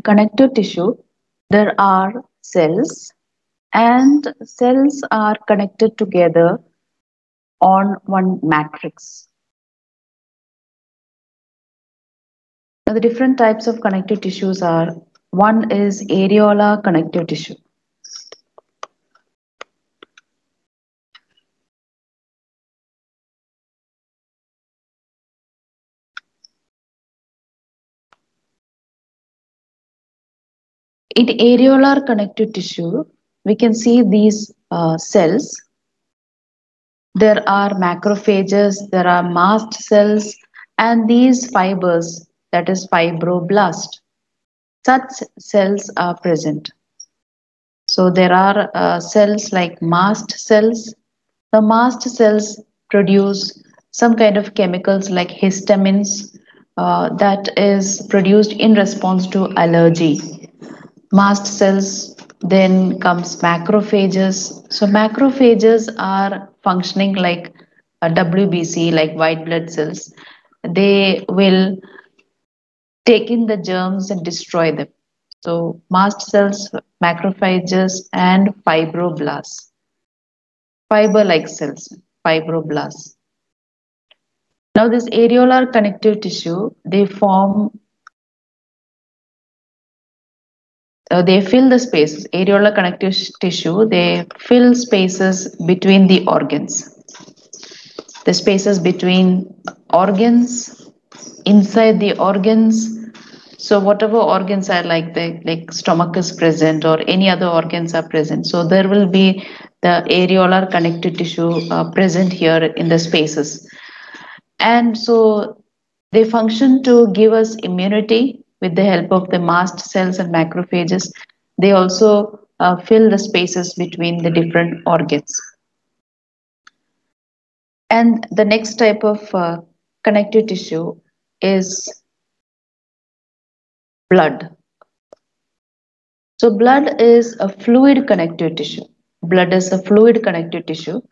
connective tissue, there are cells, and cells are connected together on one matrix. Now, the different types of connective tissues are: one is areolar connective tissue. In areolar connective tissue, we can see these cells. There are macrophages, there are mast cells, and these fibers, that is fibroblast. Such cells are present. So there are cells like mast cells. The mast cells produce some kind of chemicals like histamines that is produced in response to allergy. Mast cells, then comes macrophages. So macrophages are functioning like a WBC, like white blood cells. They will take in the germs and destroy them. So mast cells, macrophages, and fibroblasts, fiber-like cells, fibroblasts. Now this areolar connective tissue, they fill the spaces. Areolar connective tissue, they fill spaces between the organs. The spaces between organs, inside the organs. So whatever organs are like stomach is present or any other organs are present. So there will be the areolar connective tissue present here in the spaces. And so they function to give us immunity with the help of the mast cells and macrophages. They also fill the spaces between the different organs. And the next type of connective tissue is blood. So blood is a fluid connective tissue. Blood is a fluid connective tissue,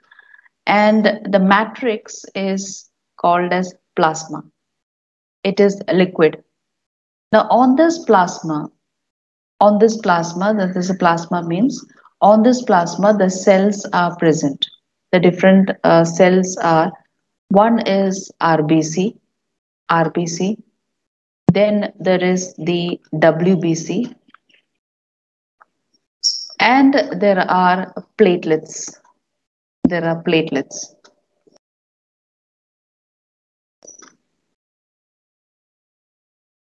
and the matrix is called as plasma. It is liquid. Now that is a plasma means on this plasma the cells are present. The different cells are: one is RBC, then there is the WBC, and there are platelets. There are platelets.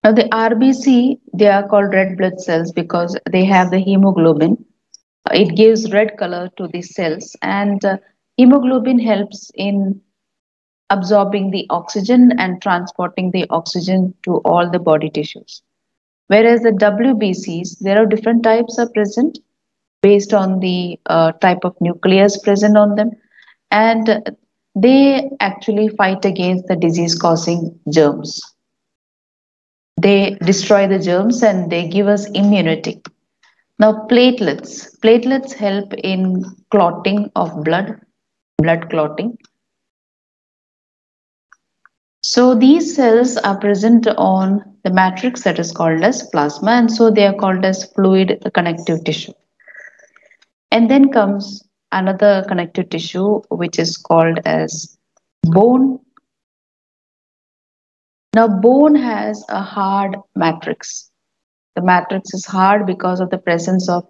Now the RBC, they are called red blood cells because they have the hemoglobin. It gives red color to the cells, and hemoglobin helps in absorbing the oxygen and transporting the oxygen to all the body tissues. Whereas the WBCs, there are different types are present based on the type of nucleus present on them, and they actually fight against the disease causing germs. They destroy the germs and they give us immunity. Now platelets help in clotting of blood clotting. So these cells are present on the matrix that is called as plasma, and so they are called as fluid connective tissue. And then comes another connective tissue which is called as bone. Now bone has a hard matrix. The matrix is hard because of the presence of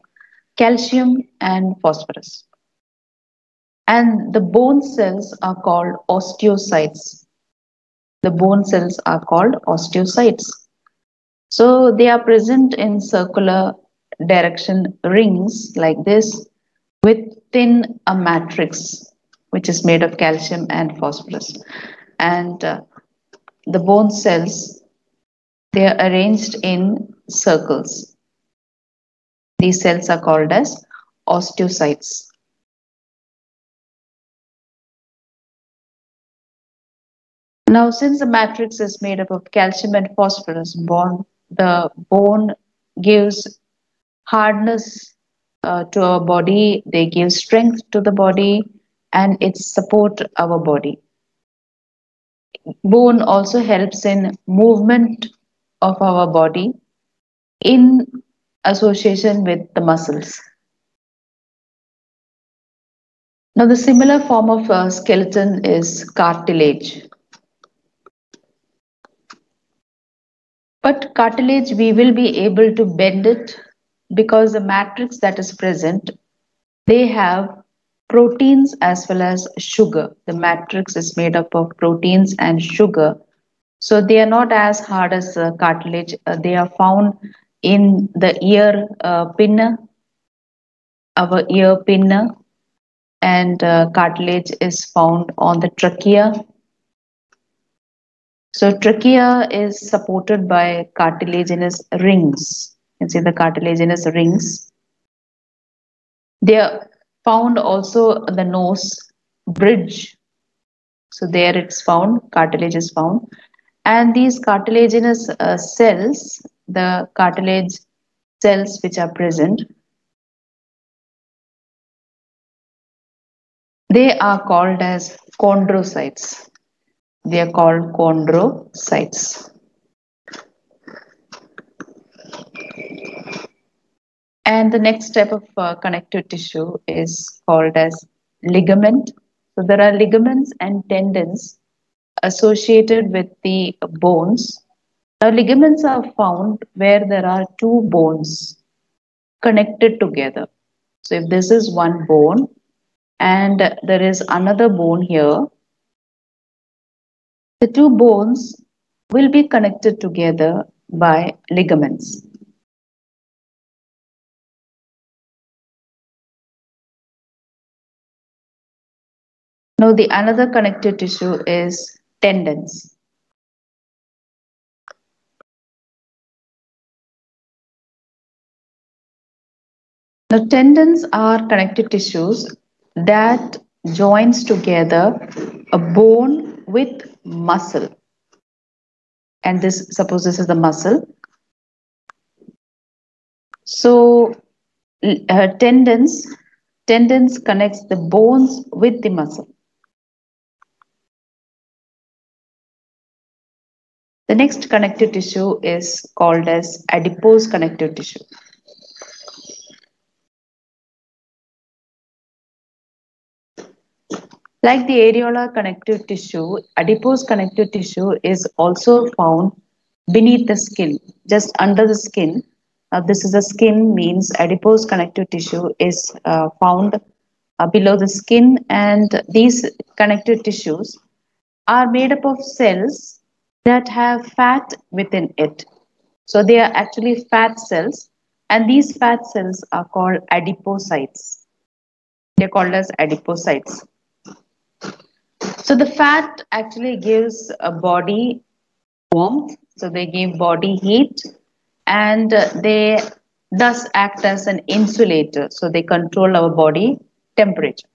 calcium and phosphorus. And the bone cells are called osteocytes. The bone cells are called osteocytes. So they are present in circular direction rings like this within a matrix which is made of calcium and phosphorus. And the bone cells, they are arranged in circles. These cells are called as osteocytes. Now, since the matrix is made up of calcium and phosphorus, the bone gives hardness to our body, they give strength to the body, and it support our body. Bone also helps in movement of our body. in association with the muscles. Now, the similar form of skeleton is cartilage. But cartilage, we will be able to bend it because the matrix that is present, they have proteins as well as sugar. The matrix is made up of proteins and sugar. So they are not as hard as cartilage. They are found in the ear pinna, our ear pinna, and cartilage is found on the trachea. So trachea is supported by cartilaginous rings. You can see the cartilaginous rings. They are found also the nose bridge. So there it's found, cartilage is found. And these cartilaginous cells, the cartilage cells which are present, they are called as chondrocytes. They are called chondrocytes. And the next step of connective tissue is called as ligament. So there are ligaments and tendons associated with the bones. Now, ligaments are found where there are two bones connected together. So if this is one bone and there is another bone here, the two bones will be connected together by ligaments. Now, the another connective tissue is tendons. Now, tendons are connective tissues that joins together a bone with muscle. And this, suppose this is the muscle. So, tendons connects the bones with the muscle. The next connective tissue is called as adipose connective tissue. Like the areolar connective tissue, adipose connective tissue is also found beneath the skin, just under the skin. This is the skin, means adipose connective tissue is found below the skin, and these connective tissues are made up of cells that have fat within it. So they are actually fat cells, and these fat cells are called adipocytes. They're called as adipocytes. So the fat actually gives a body warmth, so they give body heat, and they thus act as an insulator, so they control our body temperature.